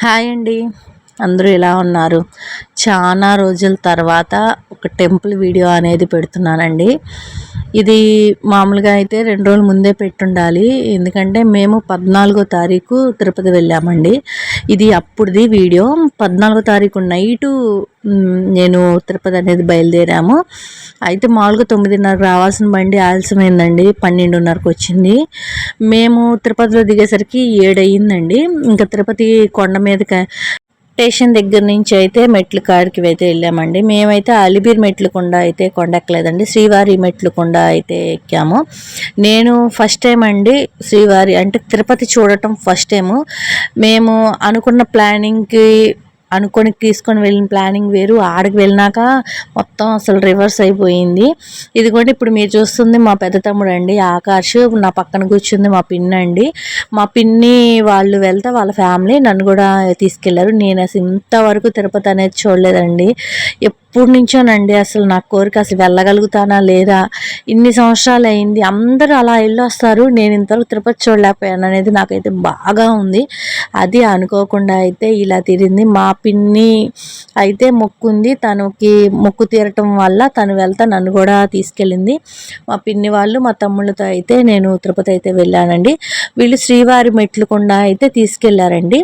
Hi అండి. అందరూ ఎలా ఉన్నారు? చాలా రోజుల తర్వాత ఒక టెంపుల్ వీడియో అనేది పెడుతున్నానండి. ఇది మామూలుగా అయితే 2 రోజుల ముందే పెట్టుండాలి. ఎందుకంటే మేము 14వ తారీఖు తిరుపతి వెళ్ళామండి. ఇది అప్పుడుది వీడియో. 14వ తారీఖు నైటు నేను తిరుపతి అనేది బయలుదేరాము. అయితే మామూలుగా 9:30కి రావాల్సిన బండి ఆలస్యమైందండి. 12:30కి వచ్చింది. మేము తిరుపతిలో దిగేసరికి 7 అయ్యిందండి. ఇంకా తిరుపతి కొండ మీదకి స్టేషన్ దగ్గర నుంచి అయితే మెట్ల కాడికి అయితే వెళ్ళామండి. మేమైతే అలిపిరి మెట్ల కొండ అయితే కొండెక్కలేదండి, శ్రీవారి మెట్ల కొండ అయితే ఎక్కాము. నేను ఫస్ట్ టైం అండి శ్రీవారి అంటే తిరుపతి చూడటం ఫస్ట్ టైము. మేము అనుకున్న ప్లానింగ్కి అనుకొని తీసుకొని వెళ్ళిన ప్లానింగ్ వేరు, ఆడికి వెళ్ళినాక మొత్తం అసలు రివర్స్ అయిపోయింది. ఇదిగోండి ఇప్పుడు మీరు చూస్తుంది మా పెద్ద తమ్ముడు అండి ఆకాష్, నా పక్కన కూర్చుంది మా పిన్ని అండి. మా పిన్ని వాళ్ళు వెళ్తే వాళ్ళ ఫ్యామిలీ నన్ను కూడా తీసుకెళ్లారు. నేను అసలు ఇంతవరకు తిరుపతి అనేది చూడలేదండి. ఎప్పటి నుంచోనండి అసలు నా కోరిక, అసలు వెళ్ళగలుగుతానా లేదా, ఇన్ని సంవత్సరాలు అయింది, అందరూ అలా వెళ్ళొస్తారు, నేను ఇంతవరకు తిరుపతి చూడలేకపోయాను అనేది నాకైతే బాగా ఉంది. అది అనుకోకుండా అయితే ఇలా తిరిగింది. మా పిన్ని అయితే మొక్కుంది, తనకి మొక్కు తీరటం వల్ల తను వెళ్తా నన్ను కూడా తీసుకెళ్ళింది. మా పిన్ని వాళ్ళు మా తమ్ముళ్ళతో అయితే నేను తిరుపతి అయితే వెళ్ళానండి. వీళ్ళు శ్రీవారి మెట్లు కొండ అయితే తీసుకెళ్లారండి.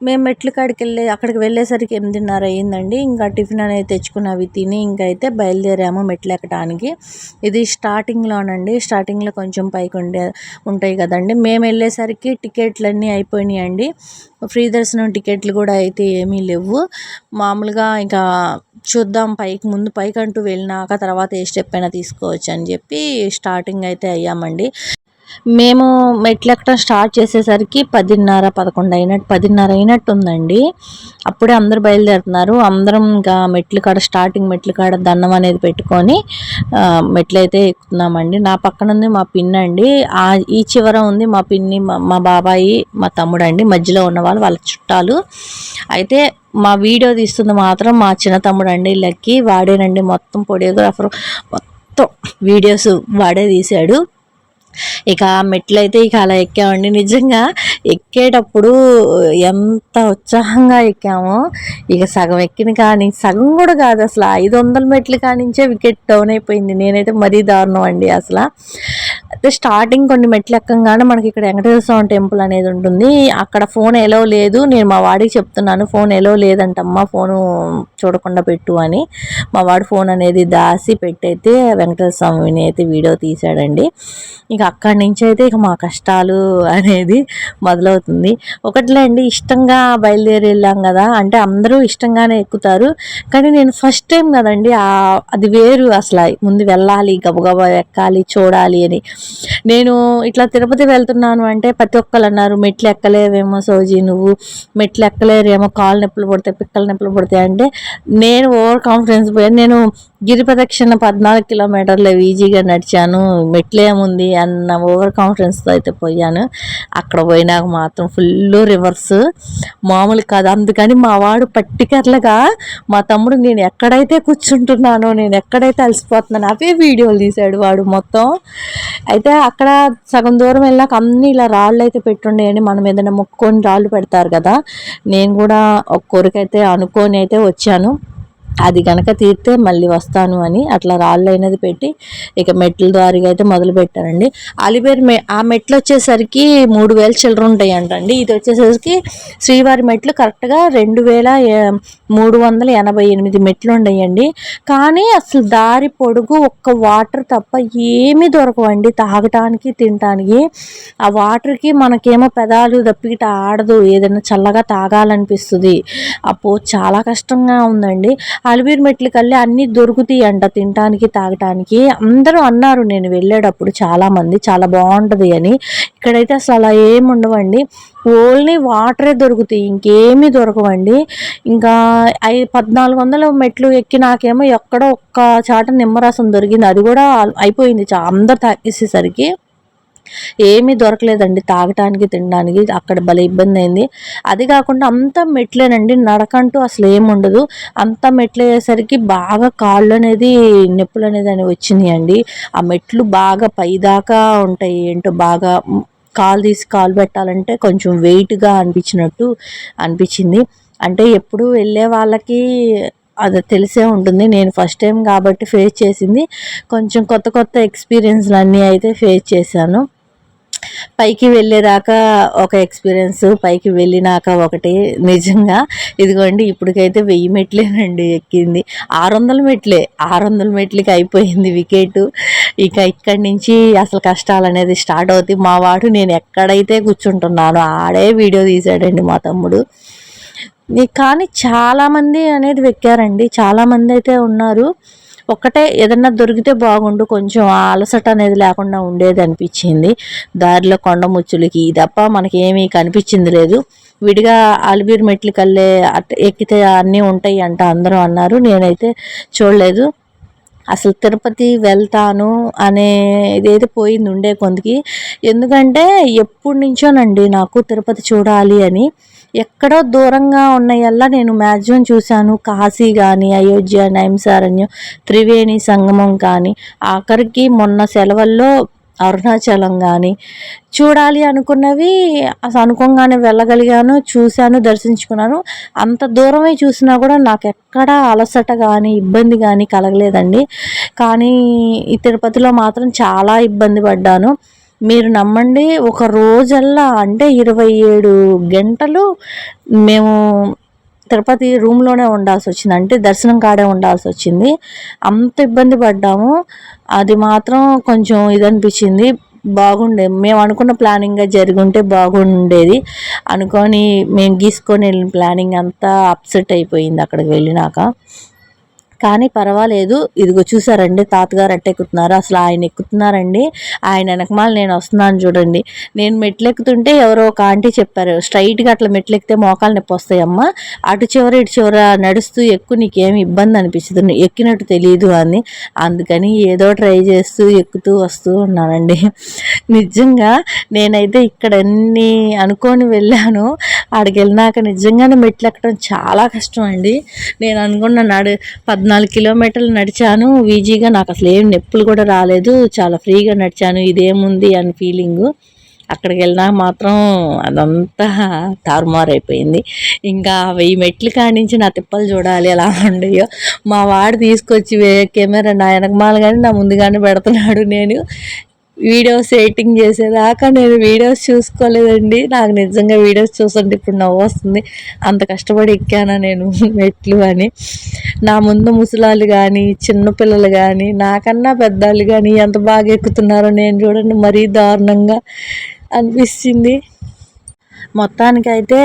మేము మెట్ల కాడికి అక్కడికి వెళ్ళేసరికి 8:30 అయ్యిందండి. ఇంకా టిఫిన్ అనేది తెచ్చుకుని అవి తిని ఇంకా అయితే బయలుదేరాము మెట్లు ఎక్కడానికి. ఇది స్టార్టింగ్లోనండి. స్టార్టింగ్లో కొంచెం పైకి ఉంటాయి కదండి. మేము వెళ్ళేసరికి టికెట్లన్నీ అయిపోయినాయండి. ఫ్రీ దర్శనం టికెట్లు కూడా అయితే ఏమీ లేవు. మామూలుగా ఇంకా చూద్దాం ముందు పైకంటూ వెళ్ళినాక తర్వాత ఏ స్టెప్ అయినా తీసుకోవచ్చు అని చెప్పి స్టార్టింగ్ అయితే అయ్యామండి. మేము మెట్లు ఎక్కడం స్టార్ట్ చేసేసరికి 10:30 అయినట్టు ఉందండి. అప్పుడే అందరు బయలుదేరుతున్నారు. అందరం ఇంకా స్టార్టింగ్ మెట్లు కాడ దండం అనేది పెట్టుకొని మెట్లు అయితే ఎక్కుతున్నామండి. నా పక్కన ఉంది మా పిన్ని అండి, ఈ చివర ఉంది మా పిన్ని, మా బాబాయి, మా తమ్ముడు అండి. మధ్యలో ఉన్న వాళ్ళ చుట్టాలు. అయితే మా వీడియో తీస్తుంది మాత్రం మా చిన్న తమ్ముడు అండి లక్కీ. వాడేనండి మొత్తం కొరియోగ్రాఫర్, మొత్తం వీడియోస్ వాడే తీశాడు. ఇక మెట్లయితే ఇక అలా ఎక్కామండి. నిజంగా ఎక్కేటప్పుడు ఎంత ఉత్సాహంగా ఎక్కామో, ఇక సగం ఎక్కిన కానీ సగం కూడా కాదు, అసలు 500 మెట్లు కానించే వికెట్ డౌన్ అయిపోయింది. నేనైతే మరీ దారుణం అండి అసలు. అయితే స్టార్టింగ్ కొన్ని మెట్లు ఎక్కంగానే మనకి ఇక్కడ వెంకటేశ్వర స్వామి టెంపుల్ అనేది ఉంటుంది. అక్కడ ఫోన్ ఎలో లేదు. నేను మా వాడికి చెప్తున్నాను, ఫోన్ ఎలో లేదంటమ్మా, ఫోను చూడకుండా పెట్టు అని. మా వాడు ఫోన్ అనేది దాసి పెట్టయితే వెంకటేశ్వర స్వామిని అయితే వీడియో తీశాడండి. ఇక అక్కడి నుంచి అయితే ఇక మా కష్టాలు అనేది మొదలవుతుంది. ఒకటిలే అండి, ఇష్టంగా బయలుదేరి వెళ్ళాం కదా, అంటే అందరూ ఇష్టంగానే ఎక్కుతారు, కానీ నేను ఫస్ట్ టైం కదండి, అది వేరు అసలు. ముందు వెళ్ళాలి, గబగబా ఎక్కాలి, చూడాలి అని. నేను ఇట్లా తిరుపతి వెళ్తున్నాను అంటే ప్రతి ఒక్కరు అన్నారు, మెట్లు ఎక్కలేవేమో సోజీ, నువ్వు మెట్లు ఎక్కలేరేమో, కాళ్ళు నొప్పులు పడతాయి, పిక్కలు నొప్పులు పడతాయి అంటే నేను ఓవర్ కాన్ఫిడెన్స్ పోయాను. నేను గిరి ప్రదక్షిణ 14 కిలోమీటర్లు ఈజీగా నడిచాను, మెట్లేముంది అన్న ఓవర్ కాన్ఫిడెన్స్తో అయితే పోయాను. అక్కడ పోయినాక మాత్రం ఫుల్ రివర్స్, మామూలు కాదు. అందుకని మా వాడు పర్టికులర్గా మా తమ్ముడు నేను ఎక్కడైతే కూర్చుంటున్నానో, నేను ఎక్కడైతే అలసిపోతున్నానో అవే వీడియోలు తీశాడు వాడు మొత్తం. అయితే అక్కడ సగం దూరం వెళ్ళాక అన్నీ ఇలా రాళ్ళు అయితే పెట్టుండేయండి. మనం ఏదైనా మొక్కుకొని రాళ్ళు పెడతారు కదా, నేను కూడా ఒక కోరికైతే అనుకొని అయితే వచ్చాను. అది కనుక తీరితే మళ్ళీ వస్తాను అని అట్లా రాళ్ళు అయినది పెట్టి ఇక మెట్ల ద్వారిగా అయితే మొదలు పెట్టానండి. అలిపేరు ఆ మెట్లు వచ్చేసరికి 3000 చిల్లర ఉంటాయి అంటండి. ఇది వచ్చేసరికి శ్రీవారి మెట్లు కరెక్ట్గా 2388 మెట్లు ఉండయండి. కానీ అసలు దారి పొడుగు ఒక్క వాటర్ తప్ప ఏమీ దొరకవండి, తాగటానికి తినటానికి. ఆ వాటర్కి మనకేమో పెదాలు దప్పిగిట ఆడదు, ఏదైనా చల్లగా తాగాలనిపిస్తుంది. అప్పో చాలా కష్టంగా ఉందండి. అలిపిరి మెట్లకి వెళ్ళి అన్నీ దొరుకుతాయి అంట తినటానికి తాగటానికి. అందరూ అన్నారు నేను వెళ్ళేటప్పుడు, చాలామంది చాలా బాగుంటుంది అని. ఇక్కడైతే అసలు అలా ఏమి ఉండవండి, ఓన్లీ వాటరే దొరుకుతాయి, ఇంకేమీ దొరకవండి. ఇంకా 1400 మెట్లు ఎక్కి నాకేమో ఎక్కడో ఒక్క చాట నిమ్మరసం దొరికింది, అది కూడా అయిపోయింది అందరు తాగేసేసరికి. ఏమీ దొరకలేదండి తాగటానికి తినడానికి. అక్కడ భలే ఇబ్బంది అయింది. అది కాకుండా అంతా మెట్లేనండి, నడకంటూ అసలు ఏముండదు. అంతా మెట్లు అయ్యేసరికి బాగా కాళ్ళు అనేది నొప్పులు అనేది వచ్చినాయి అండి. ఆ మెట్లు బాగా పైదాకా ఉంటాయి, ఏంటో బాగా కాలు తీసి కాలు పెట్టాలంటే కొంచెం వెయిట్గా అనిపించింది. అంటే ఎప్పుడు వెళ్ళే వాళ్ళకి అది తెలిసే ఉంటుంది. నేను ఫస్ట్ టైం కాబట్టి ఫేస్ చేసింది కొంచెం కొత్త కొత్త ఎక్స్పీరియన్స్లు అన్నీ అయితే ఫేస్ చేశాను. పైకి వెళ్ళేదాకా ఒక ఎక్స్పీరియన్స్, పైకి వెళ్ళినాక ఒకటి. నిజంగా ఇదిగోండి ఇప్పటికైతే 1000 మెట్లేనండి ఎక్కింది. 600 మెట్లే, 600 మెట్లకి అయిపోయింది వికెట్. ఇక ఇక్కడి నుంచి అసలు కష్టాలు అనేది స్టార్ట్ అవుతాయి. మా వాడు నేను ఎక్కడైతే కూర్చుంటున్నానో ఆడే వీడియో తీసాడండి మా తమ్ముడు. కానీ చాలామంది అనేది ఎక్కారండి, చాలామంది అయితే ఉన్నారు. ఒక్కటే ఏదన్నా దొరికితే బాగుండు, కొంచెం అలసట అనేది లేకుండా ఉండేది అనిపించింది. దారిలో కొండ ముచ్చులకి తప్ప మనకి ఏమీ కనిపించింది లేదు. విడిగా అలిపిరి మెట్లు కల్లే ఎక్కితే అన్నీ ఉంటాయి అంట అందరూ అన్నారు. నేనైతే చూడలేదు. అసలు తిరుపతి వెళ్తాను అనే ఇదైతే పోయింది ఉండే కొందికి. ఎందుకంటే ఎప్పటి నుంచోనండి నాకు తిరుపతి చూడాలి అని. ఎక్కడో దూరంగా ఉన్నాయల్లా నేను మ్యాక్సిమం చూశాను. కాశీ కానీ, అయోధ్య, నైమిసారణ్యం, త్రివేణి సంగమం కానీ, ఆఖరికి మొన్న సెలవుల్లో అరుణాచలం కానీ చూడాలి అనుకున్నవి అసలు అనుకోగానే వెళ్ళగలిగాను, చూశాను, దర్శించుకున్నాను. అంత దూరమే చూసినా కూడా నాకు ఎక్కడా అలసట కానీ ఇబ్బంది కానీ కలగలేదండి. కానీ ఈ తిరుపతిలో మాత్రం చాలా ఇబ్బంది పడ్డాను. మీరు నమ్మండి, ఒక రోజల్లా అంటే 27 గంటలు మేము తిరుపతి రూమ్లోనే ఉండాల్సి వచ్చింది. అంటే దర్శనం కాడే ఉండాల్సి వచ్చింది. అంత ఇబ్బంది పడ్డాము. అది మాత్రం కొంచెం ఇదనిపించింది. బాగుండే, మేము అనుకున్న ప్లానింగ్గా జరుగుంటే బాగుండేది. అనుకొని మేము గీసుకొని వెళ్ళిన ప్లానింగ్ అంతా అప్సెట్ అయిపోయింది అక్కడికి వెళ్ళినాక. కానీ పర్వాలేదు. ఇదిగో చూసారండి తాతగారు ఎక్కుతున్నారు. అసలు ఆయన ఎక్కుతున్నారండి, ఆయన వెనకమాల నేను వస్తున్నాను చూడండి. నేను మెట్లు ఎక్కుతుంటే ఎవరో ఒక ఆంటీ చెప్పారు, స్ట్రైట్గా అట్లా మెట్లు ఎక్కితే మోకాలు నొప్పి వస్తాయమ్మా, అటు చివర ఇటు చివర నడుస్తూ ఎక్కువ, నీకేమి ఇబ్బంది అనిపిస్తుంది, ఎక్కినట్టు తెలియదు అని. అందుకని ఏదో ట్రై చేస్తూ ఎక్కుతూ వస్తూ ఉన్నానండి. నిజంగా నేనైతే ఇక్కడ అన్ని అనుకొని వెళ్ళాను, ఆడికి వెళ్ళినాక నిజంగానే మెట్లు ఎక్కడం చాలా కష్టం అండి. నేను అనుకున్న 14 కిలోమీటర్లు నడిచాను ఈజీగా. నాకు అసలు ఏం నొప్పులు కూడా రాలేదు, చాలా ఫ్రీగా నడిచాను. ఇదేముంది అని ఫీలింగు. అక్కడికి వెళ్ళినా మాత్రం అదంతా తారుమారైపోయింది. ఇంకా 1000 మెట్లు కాడించి నా తిప్పలు చూడాలి ఎలా ఉండయో. మా వాడు తీసుకొచ్చి కెమెరా నా వెనకమాల కానీ నా ముందుగానే పెడుతున్నాడు. నేను వీడియోస్ ఎడిటింగ్ చేసేదాకా నేను వీడియోస్ చూసుకోలేదండి. నాకు నిజంగా వీడియోస్ చూస్తుంటే ఇప్పుడు నవ్వు వస్తుంది, అంత కష్టపడి ఎక్కానా నేను మెట్లు అని. నా ముందు ముసలాళ్ళు కానీ, చిన్నపిల్లలు కానీ, నాకన్నా పెద్దవాళ్ళు కానీ ఎంత బాగా ఎక్కుతున్నారో నేను చూడండి, మరీ దారుణంగా అనిపిస్తుంది. మొత్తానికైతే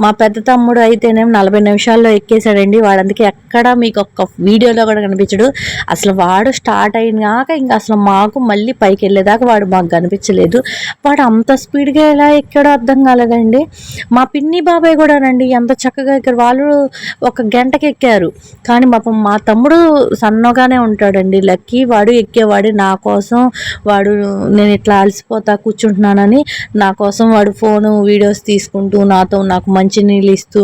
మా పెద్ద తమ్ముడు అయితేనేమో 40 నిమిషాల్లో ఎక్కేశాడండి. వాడందుకే ఎక్కడ మీకు ఒక్క వీడియోలో కూడా కనిపించడు. అసలు వాడు స్టార్ట్ అయినాక ఇంకా అసలు మాకు మళ్ళీ పైకి వెళ్ళేదాకా వాడు మాకు కనిపించలేదు. వాడు అంత స్పీడ్గా ఎలా ఎక్కాడో అర్థం కాలేదండి. మా పిన్ని బాబాయ్ కూడానండి ఎంత చక్కగా ఎక్కారు. వాళ్ళు 1 గంటకి ఎక్కారు. కానీ పాపం మా తమ్ముడు సన్నగానే ఉంటాడండి, లక్కీ. వాడు ఎక్కేవాడు నా కోసం. వాడు నేను ఇట్లా అలసిపోతా కూర్చుంటున్నానని నా కోసం వాడు ఫోను వీడియోస్ తీసుకుంటూ నాకు మంచి నీళ్ళు ఇస్తూ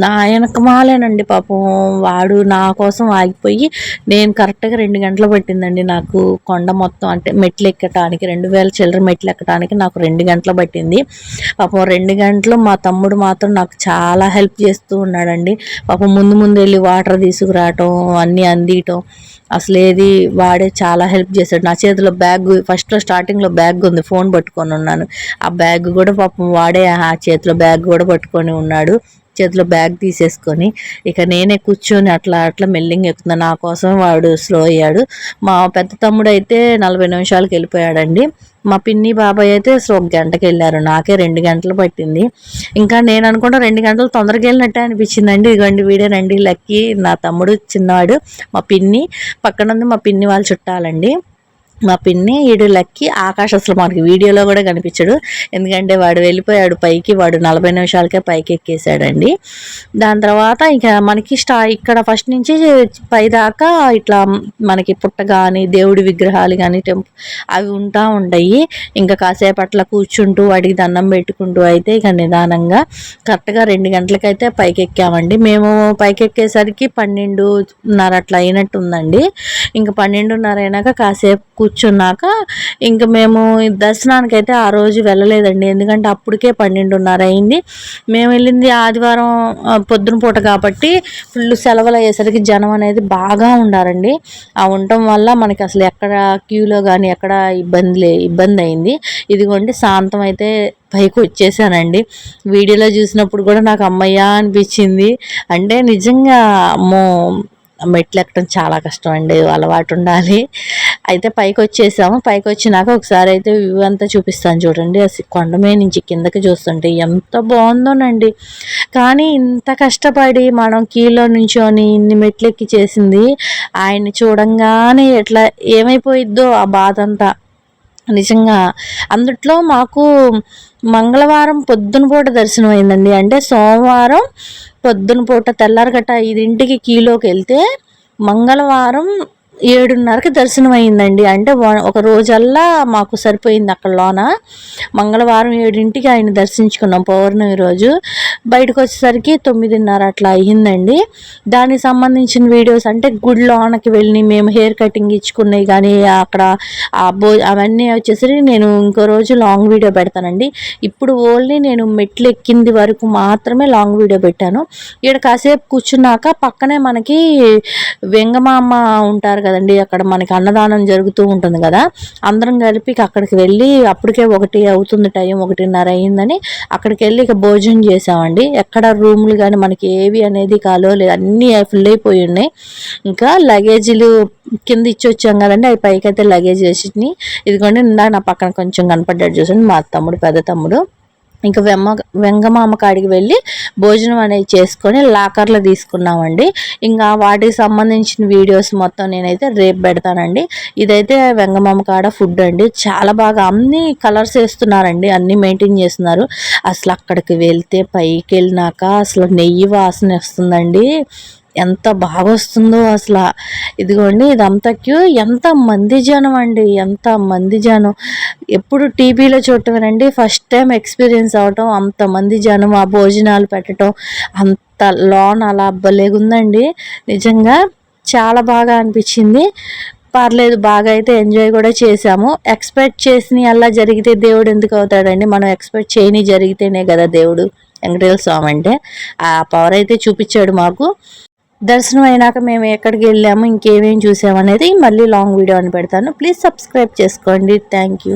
నా వెనకమాలేనండి పాపం. వాడు నా కోసం ఆగిపోయి, నేను కరెక్ట్గా 2 గంటలు పట్టిందండి నాకు కొండ మొత్తం, అంటే మెట్లు ఎక్కటానికి 2000 చిల్లర మెట్లు ఎక్కడానికి నాకు 2 గంటలు పట్టింది. పాపం 2 గంటలు మా తమ్ముడు మాత్రం నాకు చాలా హెల్ప్ చేస్తూ ఉన్నాడండి. పాపం ముందు వెళ్ళి వాటర్ తీసుకురావటం, అన్నీ అందియటం, అసలు ఏది వాడే చాలా హెల్ప్ చేశాడు. నా చేతిలో బ్యాగ్, ఫస్ట్లో స్టార్టింగ్లో బ్యాగ్ ఉంది, ఫోన్ పట్టుకొని ఉన్నాను. ఆ బ్యాగ్ కూడా పాపం వాడే ఆ చేతిలో బ్యాగ్ కూడా పట్టుకొని ఉన్నాడు. చేతిలో బ్యాగ్ తీసేసుకొని ఇక నేనే కూర్చొని అట్లా మెల్లింగ్ ఎక్కుతున్నా. నా కోసం వాడు స్లో అయ్యాడు. మా పెద్ద తమ్ముడు అయితే 40 నిమిషాలకు వెళ్ళిపోయాడండి. మా పిన్ని బాబాయ్ అయితే అసలు 1 గంటకి వెళ్ళారు. నాకే 2 గంటలు పట్టింది. ఇంకా నేను అనుకుంటా 2 గంటలు తొందరగా వెళ్ళినట్టే అనిపించిందండి. ఇదిగోండి వీడేనండి లక్కీ, నా తమ్ముడు చిన్నవాడు. మా పిన్ని పక్కన ఉంది, మా పిన్ని వాళ్ళు చుట్టాలండి. మా పిన్ని, ఈడు లక్కీ. ఆకాష్ అసలు మనకి వీడియోలో కూడా కనిపించడు, ఎందుకంటే వాడు వెళ్ళిపోయాడు పైకి. వాడు 40 నిమిషాలకే పైకి ఎక్కేసాడండి. దాని తర్వాత ఇక మనకి ఇక్కడ ఫస్ట్ నుంచి పై దాకా ఇట్లా మనకి పుట్ట కానీ, దేవుడి విగ్రహాలు కానీ, అవి ఉంటాయి. ఇంకా కాసేపు అట్లా కూర్చుంటూ వాడికి దండం పెట్టుకుంటూ అయితే ఇక నిదానంగా కరెక్ట్గా 2 గంటలకైతే పైకి ఎక్కామండి. మేము పైకి ఎక్కేసరికి 12:30 అట్లా అయినట్టు ఉందండి. ఇంకా 12:30 అయినాక కాసేపు కూర్చున్నాక ఇంకా మేము దర్శనానికి అయితే ఆ రోజు వెళ్ళలేదండి. ఎందుకంటే అప్పటికే 12:30 అయింది. మేము వెళ్ళింది ఆదివారం పొద్దున పూట కాబట్టి ఫుల్ సెలవులు అయ్యేసరికి జనం అనేది బాగా ఉండారండి. ఆ ఉండటం వల్ల మనకి అసలు ఎక్కడ క్యూలో కానీ ఎక్కడ ఇబ్బంది అయింది. ఇదిగోండి శాంతం అయితే పైకి వచ్చేసానండి. వీడియోలో చూసినప్పుడు కూడా నాకు అమ్మయ్య అనిపించింది. అంటే నిజంగా అమ్మో మెట్లు ఎక్కడం చాలా కష్టం అండి, అలవాటు ఉండాలి. అయితే పైకి వచ్చేసాము. పైకి వచ్చినాక ఒకసారి అయితే వ్యూ అంతా చూపిస్తాను చూడండి. అసలు కొండమే నుంచి కిందకి చూస్తుంటే ఎంత బాగుందోనండి. కానీ ఇంత కష్టపడి మనం క్యూలో నుంచొని ఇన్ని మెట్లు ఎక్కి చేసింది ఆయన్ని చూడంగానే ఎట్లా ఏమైపోయిద్దో ఆ బాధ అంతా. నిజంగా అందుట్లో మాకు మంగళవారం పొద్దున పూట దర్శనం అయిందండి. అంటే సోమవారం పొద్దున పూట తెల్లారగట్ట 5ంటికి క్యూలోకి వెళ్తే మంగళవారం 7:30కి దర్శనం అయిందండి. అంటే ఒక రోజల్లా మాకు సరిపోయింది అక్కడ లోన. మంగళవారం 7ంటికి ఆయన దర్శించుకున్నాం పౌర్ణమి రోజు. బయటకు వచ్చేసరికి 9:30 అట్లా అయ్యిందండి. దానికి సంబంధించిన వీడియోస్ అంటే గుడి లోనకి వెళ్ళి మేము హెయిర్ కటింగ్ ఇచ్చుకున్నాయి కానీ అక్కడ అవన్నీ వచ్చేసరికి నేను ఇంకో రోజు లాంగ్ వీడియో పెడతానండి. ఇప్పుడు ఓన్లీ నేను మెట్లు ఎక్కింది వరకు మాత్రమే లాంగ్ వీడియో పెట్టాను. ఇక్కడ కాసేపు కూర్చున్నాక పక్కనే మనకి వెంగమామ ఉంటారు కదండి, అక్కడ మనకి అన్నదానం జరుగుతూ ఉంటుంది కదా. అందరం కలిపి అక్కడికి వెళ్ళి అప్పటికే 1 అవుతుంది, టైం 1:30 అయిందని అక్కడికి వెళ్ళి ఇక భోజనం చేసామండి. ఎక్కడ రూములు కానీ మనకి ఏవి అనేది కాలో లేదు, అన్నీ ఫుల్ అయిపోయి ఉన్నాయి. ఇంకా లగేజీలు కింద ఇచ్చి వచ్చాం కదండి, అవి పైకి అయితే లగేజ్ వేసి ఇదిగోండి. ఇందాక నా పక్కన కొంచెం కనపడ్డాడు చూసండి మా తమ్ముడు, పెద్ద తమ్ముడు. ఇంకా వెంగమామ కాడికి వెళ్ళి భోజనం అనేది చేసుకొని లాకర్లో తీసుకున్నామండి. ఇంకా వాటికి సంబంధించిన వీడియోస్ మొత్తం నేనైతే రేపు పెడతానండి. ఇదైతే వెంగమామ కాడ ఫుడ్ అండి. చాలా బాగా అన్ని కలర్స్ వేస్తున్నారండి, అన్నీ మెయింటైన్ చేస్తున్నారు. అసలు అక్కడికి వెళ్తే పైకి వెళ్ళినాక అసలు నెయ్యి వాసన వస్తుందండి, ఎంత బాగా వస్తుందో అసలు. ఇదిగోండి ఇదంతా క్యూ, ఎంత మంది జనం అండి, ఎంత మంది జనం. ఎప్పుడు టీవీలో చూడటమేనండి, ఫస్ట్ టైం ఎక్స్పీరియన్స్ అవటం. అంతమంది జనం ఆ భోజనాలు పెట్టడం అంత లోన్ అలా భలేగుందండి. నిజంగా చాలా బాగా అనిపించింది. పర్లేదు, బాగా అయితే ఎంజాయ్ కూడా చేసాము. ఎక్స్పెక్ట్ చేసిన అలా జరిగితే దేవుడు ఎందుకు అవుతాడండి, మనం ఎక్స్పెక్ట్ చేయని జరిగితేనే కదా దేవుడు. వెంకటేశ్వర స్వామి అంటే ఆ పవర్ అయితే చూపించాడు మాకు. దర్శనం అయినాక మేము ఎక్కడికి వెళ్ళాము, ఇంకేమేమి చూసాము అనేది మళ్ళీ లాంగ్ వీడియో అని పెడతాను. ప్లీజ్ సబ్స్క్రైబ్ చేసుకోండి. Thank you.